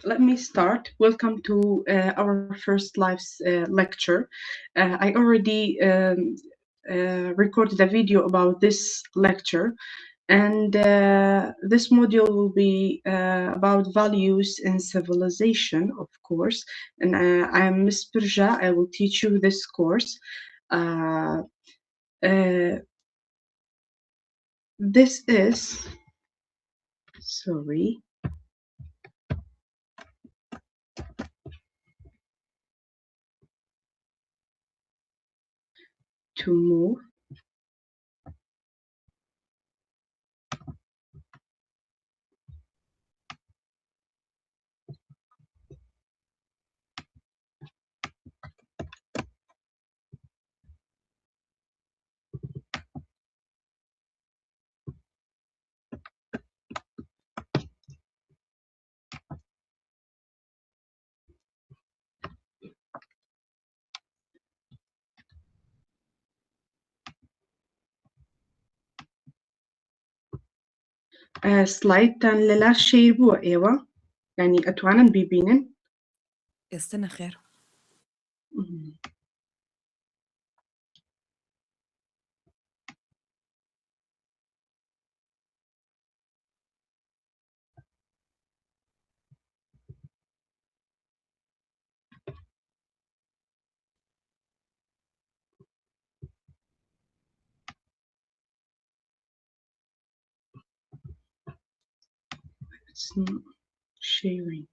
let me start. Welcome to our first live lecture. I already recorded a video about this lecture, and this module will be about values in civilization, of course. And I'm Miss Birja. I will teach you this course. Uh, this is, sorry, to move. سلايدتان لەلا شەیر بووە ئێوە ینی ئەتوانن بیبینن ئێستا نەخێر It's not sharing.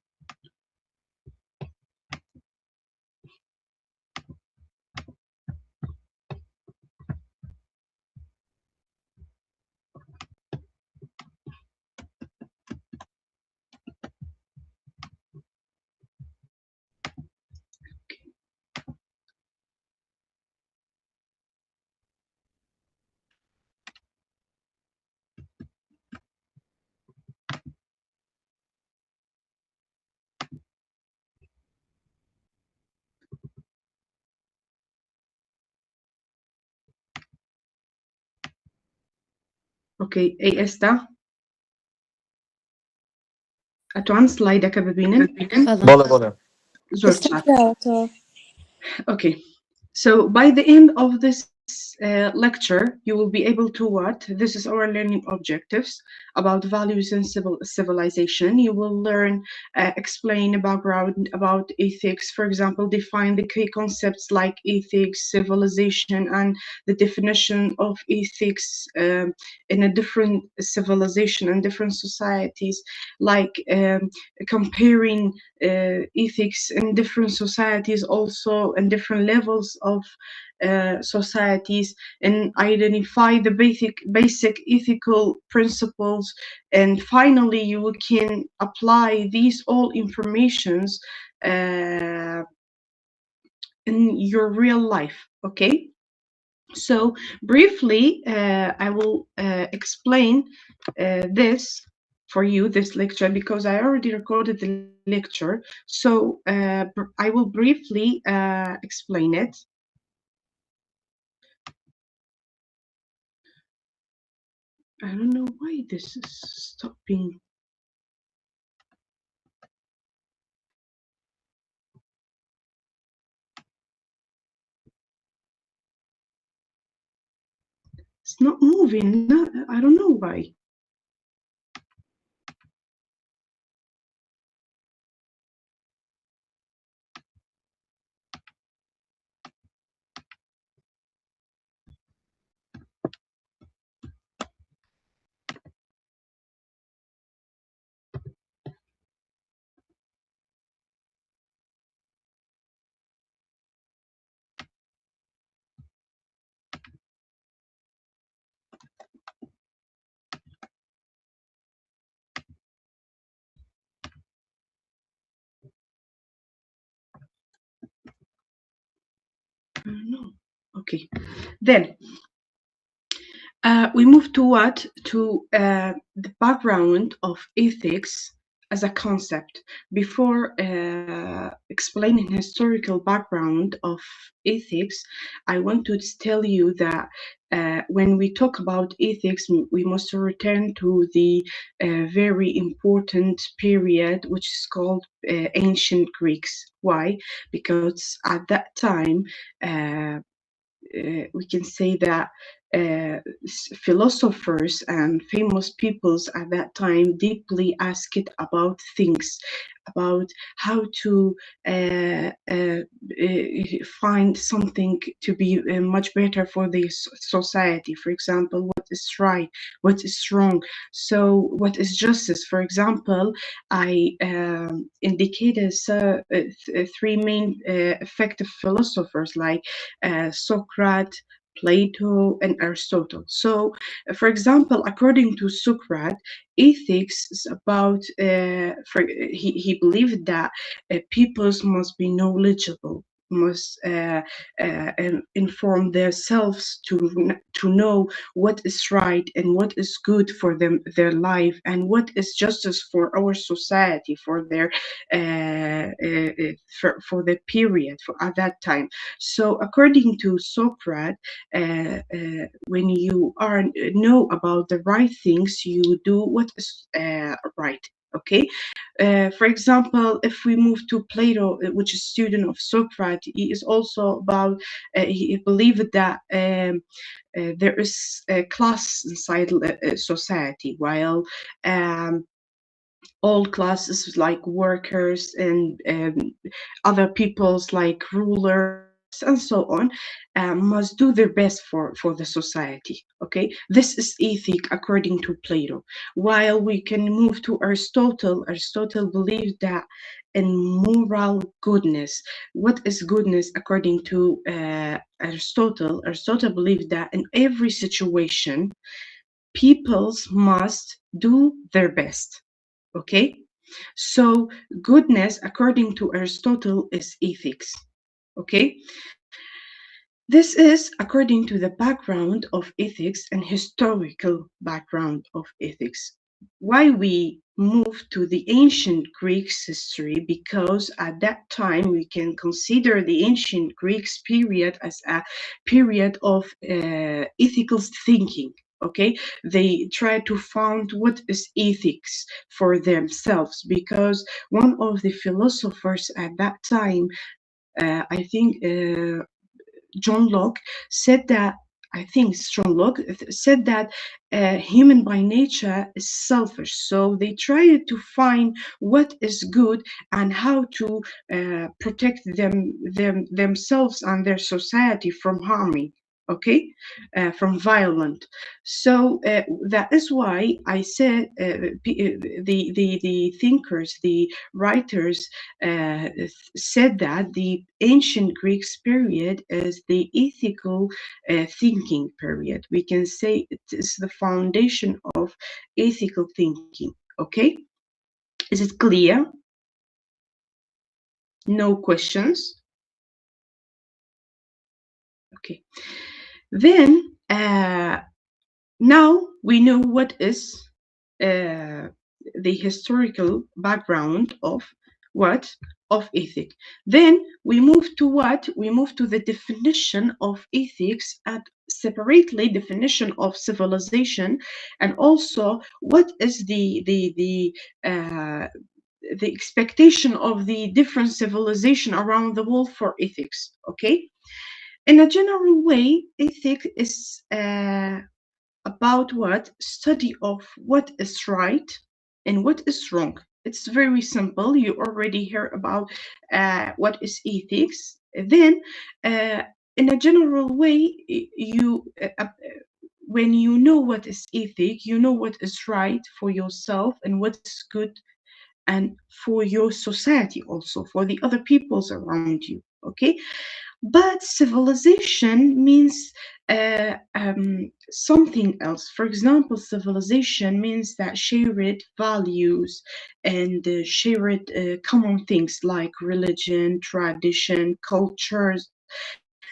اوكي ئەی ئێستا ئەتوان سلایدەکە ببینن بەڵێ زۆر چاک. Okay, so by the end of this lecture, you will be able to what? This is our learning objectives about values and civilization. You will learn, explain a background about ethics, for example, define the key concepts like ethics, civilization, and the definition of ethics in a different civilization and different societies, like comparing ethics in different societies, also in different levels of societies, and identify the basic ethical principles. And finally, you can apply these all informations in your real life. Okay, so briefly I will explain this for you, this lecture, because I already recorded the lecture. So I will briefly explain it. I don't know why this is stopping. It's not moving. No, I don't know why. I don't know. Okay, then we move to what? To the background of ethics as a concept. Before explaining historical background of ethics, I want to tell you that when we talk about ethics, we must return to the very important period, which is called ancient Greeks. Why? Because at that time, we can say that philosophers and famous peoples at that time deeply asked about things, about how to find something to be much better for the society. For example, what is right, what is wrong, so what is justice. For example, I indicated three main effective philosophers like Socrates, Plato, and Aristotle. So, for example, according to Socrates, ethics is about, he believed that peoples must be knowledgeable, must inform themselves to know what is right and what is good for them, their life, and what is justice for our society, for their for the period for at that time. So, according to Socrates, when you are know about the right things, you do what is right. Okay. For example, if we move to Plato, which is student of Socrates, he is also about. He believed that there is a class inside society, while all classes like workers and other peoples like rulers and so on must do their best for the society. Okay, this is ethic according to Plato. While we can move to Aristotle, Aristotle believed that in moral goodness. What is goodness according to Aristotle? Aristotle believed that in every situation peoples must do their best. Okay, so goodness according to Aristotle is ethics. Okay, this is according to the background of ethics and historical background of ethics. Why we move to the ancient Greeks history? Because at that time we can consider the ancient Greeks period as a period of ethical thinking. Okay, they try to find what is ethics for themselves, because one of the philosophers at that time, I think John Locke said that, I think it's John Locke said that human by nature is selfish. So they tried to find what is good and how to protect themselves and their society from harming. Okay, from violent. So that is why I said the thinkers, the writers said that the ancient Greeks period is the ethical thinking period. We can say it is the foundation of ethical thinking. Okay, is it clear? No questions? Okay, then now we know what is the historical background of what? Of ethic. Then we move to what? We move to the definition of ethics and separately definition of civilization, and also what is the expectation of the different civilization around the world for ethics. Okay, in a general way, ethics is about what? Study of what is right and what is wrong. It's very simple. You already heard about what is ethics. Then, in a general way, when you know what is ethic, you know what is right for yourself and what is good and for your society, also for the other peoples around you. Okay, but civilization means something else. For example, civilization means that shared values and shared common things like religion, tradition, cultures.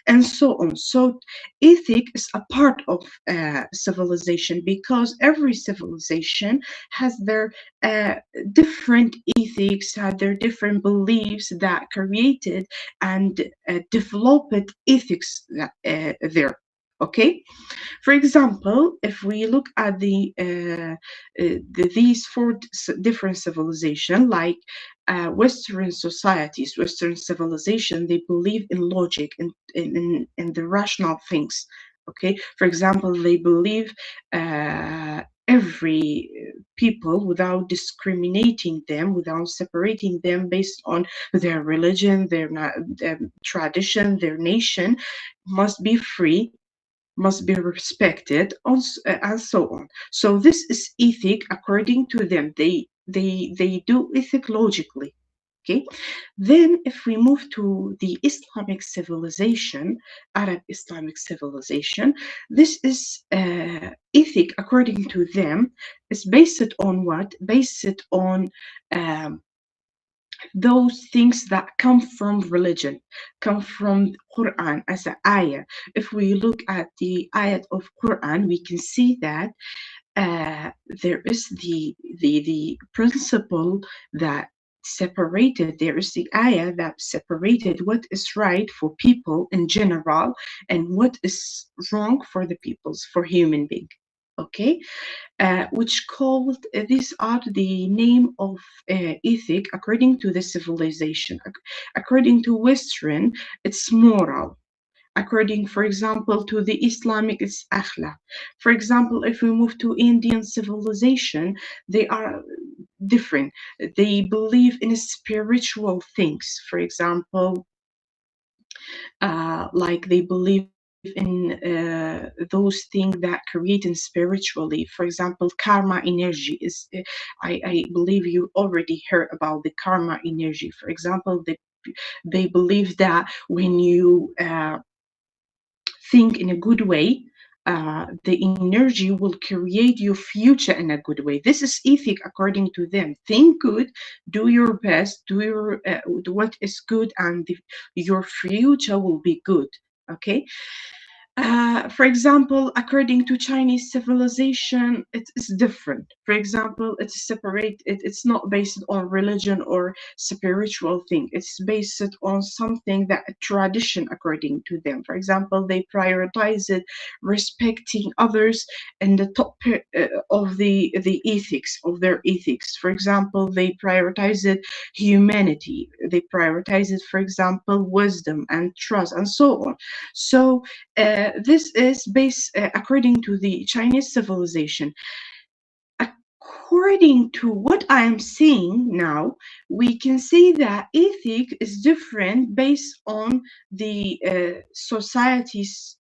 and so on. So ethic is a part of civilization, because every civilization has their different ethics, had their different beliefs that created and developed ethics there. Okay, for example, if we look at these four different civilizations, like Western societies, Western civilization, they believe in logic and in the rational things. Okay, for example, they believe every people, without discriminating them, without separating them based on their religion, their tradition, their nation, must be free, must be respected, and so on. So this is ethic according to them. They do ethic logically. Okay, then if we move to the Islamic civilization, Arab Islamic civilization, this is ethic according to them is based on what? Based on um, those things that come from religion, come from Quran as an ayah. If we look at the ayat of Quran, we can see that there is the principle that separated, there is the ayah that separated what is right for people in general and what is wrong for the peoples, for human being. Okay, which called, these are the name of ethic according to the civilization. According to Western, it's moral. According, for example, to the Islamic, it's akhlaq. For example, if we move to Indian civilization, they are different. They believe in spiritual things. For example, like they believe in those things that create in spiritually. For example, karma energy is, I believe you already heard about the karma energy. For example, they believe that when you think in a good way, the energy will create your future in a good way. This is ethic according to them. Think good, do your best, do what is good, and your future will be good. Okay, for example, according to Chinese civilization, it is different. For example, it's separate. It's not based on religion or spiritual thing. It's based on something that tradition, according to them. For example, they prioritize it, respecting others in the top of the ethics of their ethics. For example, they prioritize it humanity. They prioritize it, for example, wisdom and trust, and so on. So this is based according to the Chinese civilization. According to what I am seeing now, we can see that ethic is different based on the society's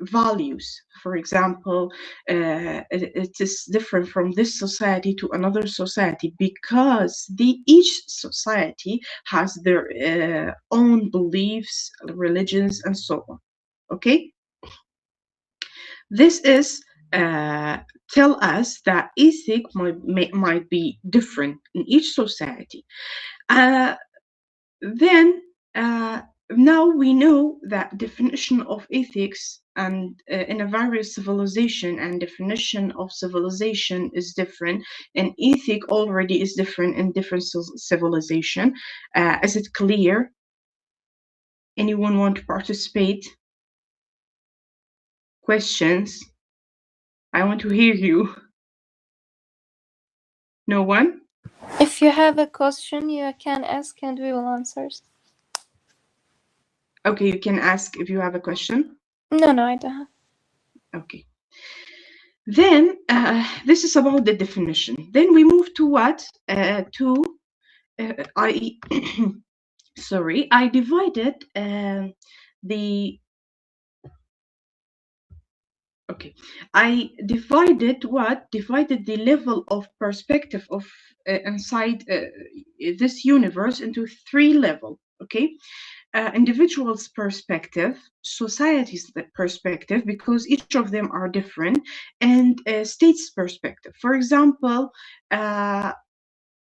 values. For example, it is different from this society to another society, because each society has their own beliefs, religions, and so on. Okay, this is tell us that ethic might be different in each society. Then now we know that definition of ethics and in a various civilization, and definition of civilization is different, and ethic already is different in different civilization. Is it clear? Anyone want to participate? Questions? I want to hear you. No one? If you have a question, you can ask and we will answer. Okay, you can ask if you have a question. No, I don't have. Okay. Then this is about the definition. Then we move to what? Sorry, I divided I divided the level of perspective of inside this universe into 3 levels. Okay, individual's perspective, society's perspective, because each of them are different, and state's perspective. For example,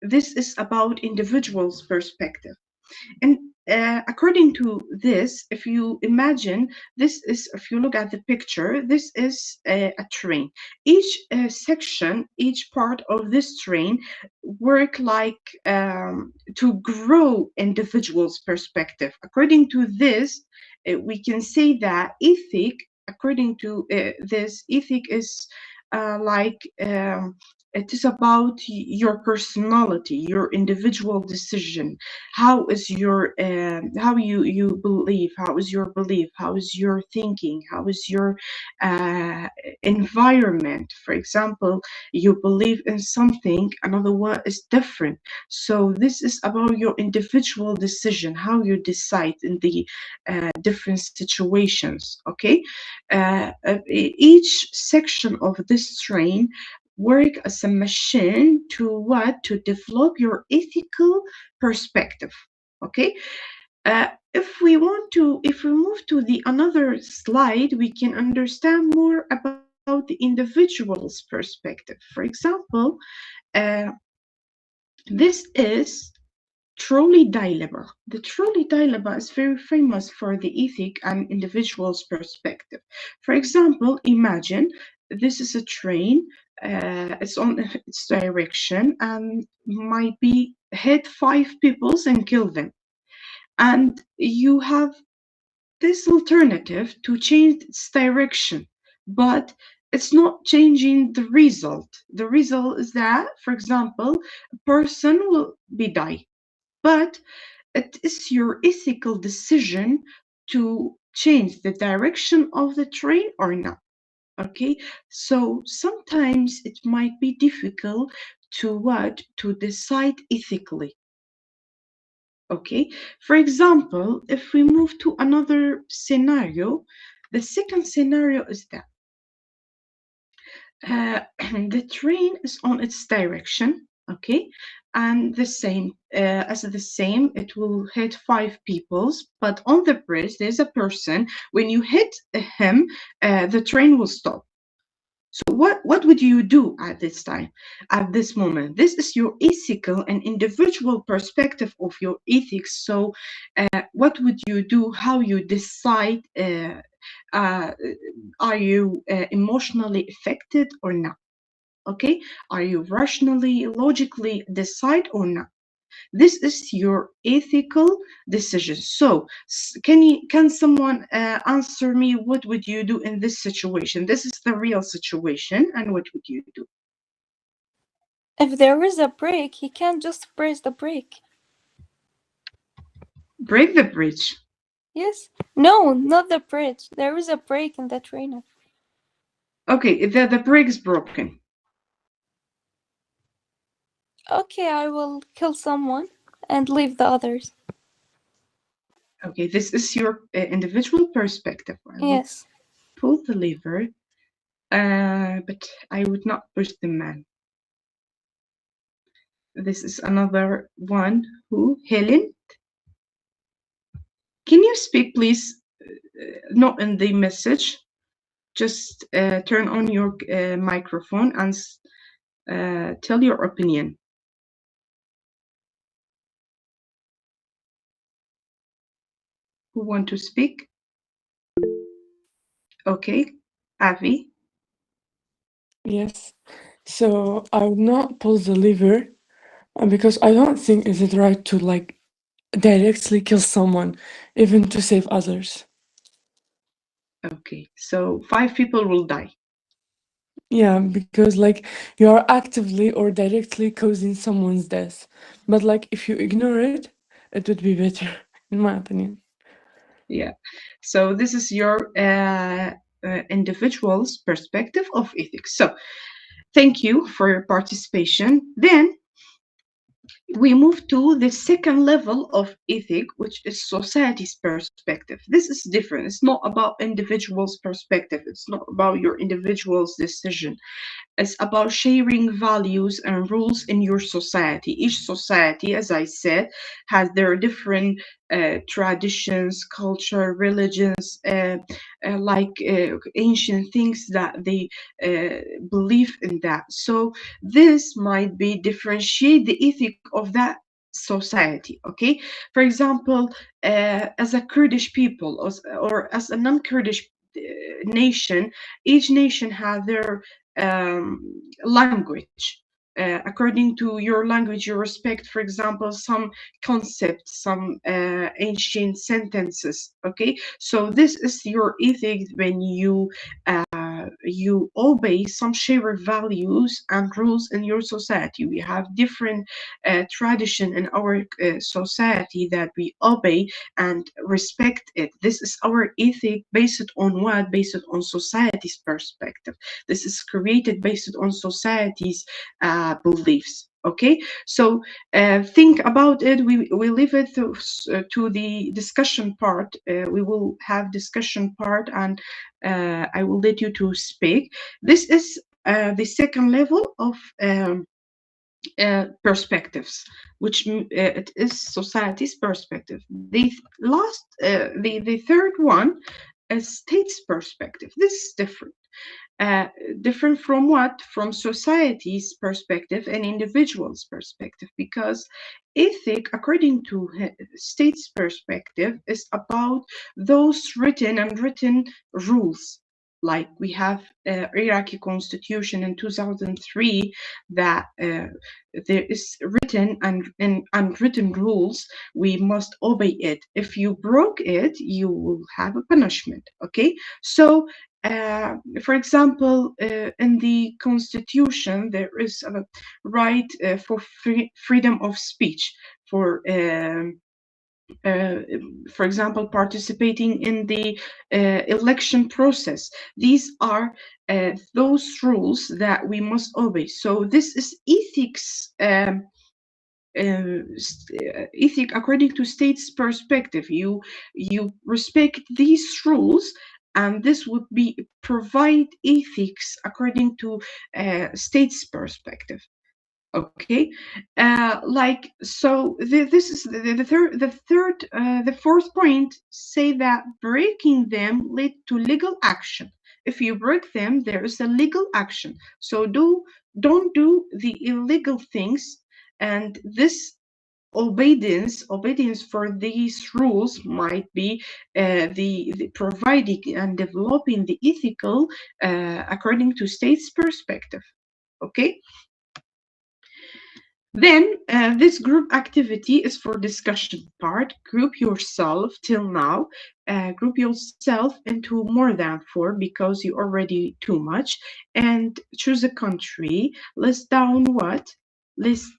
this is about individual's perspective. And according to this, if you imagine, this is, if you look at the picture, this is a train. Each section, each part of this train work like to grow individuals' perspective. According to this, we can say that ethic, according to this, ethic is it is about your personality, your individual decision. How is your how you believe? How is your belief? How is your thinking? How is your environment? For example, you believe in something, another one is different. So this is about your individual decision, how you decide in the different situations. Okay, each section of this train work as a machine to what? To develop your ethical perspective. Okay. If we move to the another slide, we can understand more about the individual's perspective. For example, this is trolley dilemma. The trolley dilemma is very famous for the ethic and individual's perspective. For example, imagine this is a train, it's on its direction and might be hit 5 people and kill them. And you have this alternative to change its direction, but it's not changing the result. The result is that, for example, a person will be die, but it is your ethical decision to change the direction of the train or not. Okay, so sometimes it might be difficult to decide ethically. Okay, for example, if we move to another scenario, the second scenario is that the train is on its direction. Okay, and the same it will hit 5 people, but on the bridge there's a person. When you hit him, the train will stop. So what would you do at this time, at this moment? This is your ethical and individual perspective of your ethics. So what would you do? How you decide? Are you emotionally affected or not? Okay, are you rationally, logically decide or not? This is your ethical decision. So can someone answer me, what would you do in this situation? This is the real situation, and what would you do? If there is a break, he can't just press the brake. Break the bridge. Yes. No, not the bridge. There is a break in the train. Okay, the brake is broken. Okay, I will kill someone and leave the others. Okay, this is your individual perspective. Yes. Pull the lever, but I would not push the man. This is another one. Who? Helen? Can you speak, please? Not in the message. Just turn on your microphone and tell your opinion. Who want to speak? Okay, Avi. Yes. So I would not pull the lever because I don't think is it right to like directly kill someone, even to save others. Okay, so 5 people will die. Yeah, because like you are actively or directly causing someone's death. But like if you ignore it, it would be better, in my opinion. Yeah. So this is your individual's perspective of ethics. So thank you for your participation. Then we move to the second level of ethic, which is society's perspective. This is different. It's not about individual's perspective. It's not about your individual's decision. It's about sharing values and rules in your society. Each society, as I said, has their different traditions, culture, religions, ancient things that they believe in that. So this might be differentiate the ethic of that society. Okay, for example, as a Kurdish people, or as a non-Kurdish nation, each nation has their language. According to your language, you respect, for example, some concepts, some ancient sentences. Okay, so this is your ethic when you obey some shared values and rules in your society. We have different tradition in our society that we obey and respect it. This is our ethic based on what? Based on society's perspective. This is created based on society's beliefs. Okay, so think about it. We leave it to the discussion part. We will have discussion part, and I will let you to speak. This is the second level of perspectives, which it is society's perspective. The third one is state's perspective. This is different. Different from what? From society's perspective and individual's perspective, because ethic, according to state's perspective, is about those written and unwritten rules. Like we have Iraqi constitution in 2003 that there is written and unwritten rules. We must obey it. If you broke it, you will have a punishment. Okay, so for example, in the Constitution, there is a right for freedom of speech, for example, participating in the election process. These are those rules that we must obey. So this is ethics. Ethic according to state's perspective. You respect these rules, and this would be provide ethics according to state's perspective. Okay, like so. This is the fourth point. Say that breaking them lead to legal action. If you break them, there is a legal action. So don't do the illegal things, and this obedience for these rules might be the providing and developing the ethical according to state's perspective. Okay, then this group activity is for discussion part. Group yourself till now. Group yourself into more than 4 because you already too much, and choose a country. List down what? List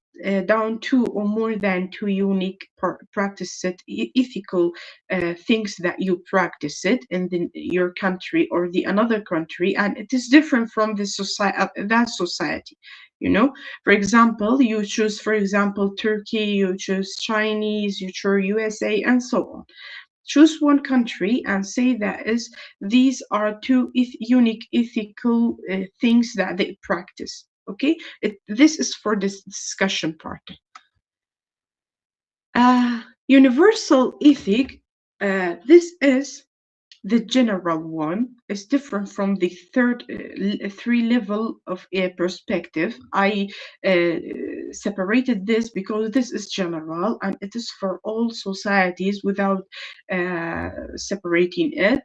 down 2 or more than 2 unique practice it, ethical things that you practice it in your country or the another country, and it is different from the society. You know, for example, you choose, for example, Turkey, you choose Chinese, you choose USA, and so on. Choose one country and say that these are 2 unique ethical things that they practice. Okay, this is for this discussion part. Universal ethic. This is the general one. Is different from the third 3 level of perspective. I separated this because this is general and it is for all societies without separating it.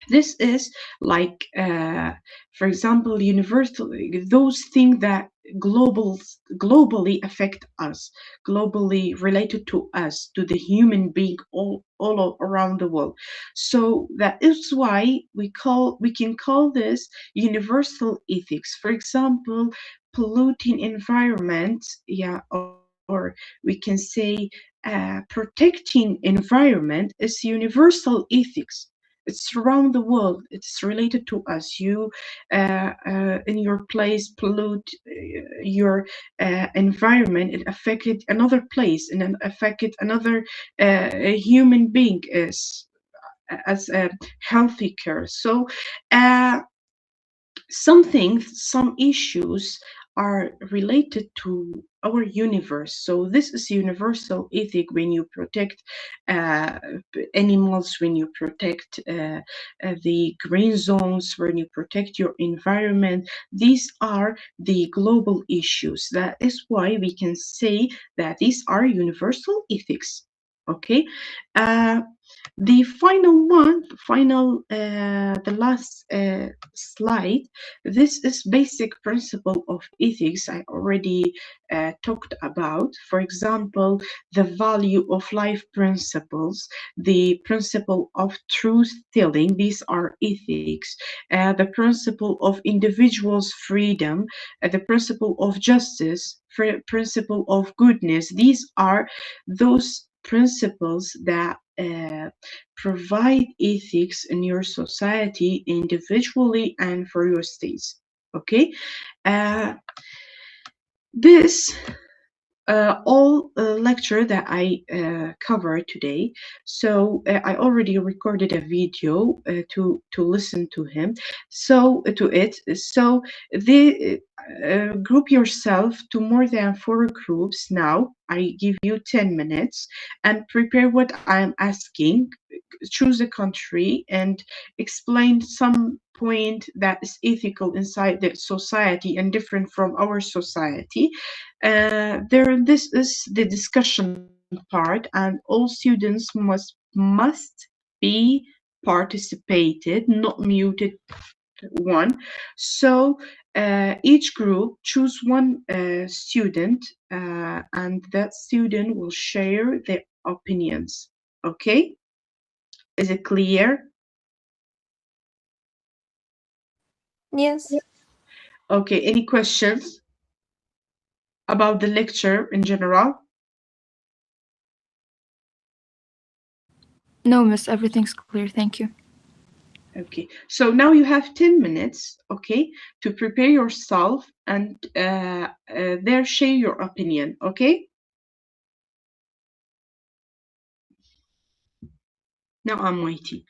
This is like, for example, universal, those things that globally affect us, globally related to us, to the human being all around the world. So that is why we can call this universal ethics. For example, polluting environment, yeah, or we can say protecting environment is universal ethics. It's around the world. It's related to us. You, in your place, pollute your environment. It affected another place, and then affected another human being as a healthy care. So, some issues are related to our universe. So this is universal ethic when you protect animals, when you protect the green zones, when you protect your environment. These are the global issues. That is why we can say that these are universal ethics. Okay. The final one, the last slide, this is basic principle of ethics I already talked about. For example, the value of life principles, the principle of truth telling, these are ethics, the principle of individuals' freedom, the principle of justice, principle of goodness. These are those principles that provide ethics in your society individually and for your states. Okay, this all lecture that I covered today. So I already recorded a video to listen to him. So to it. So the group yourself to more than 4 groups now. I give you 10 minutes and prepare what I'm asking. Choose a country and explain some point that is ethical inside the society and different from our society. This is the discussion part, and all students must be participated, not muted one. So each group choose one student, and that student will share their opinions. Okay, is it clear? Yes. Okay, any questions about the lecture in general? No, miss, everything's clear. Thank you. Okay, so now you have 10 minutes, okay, to prepare yourself and there share your opinion, okay? Now I'm waiting.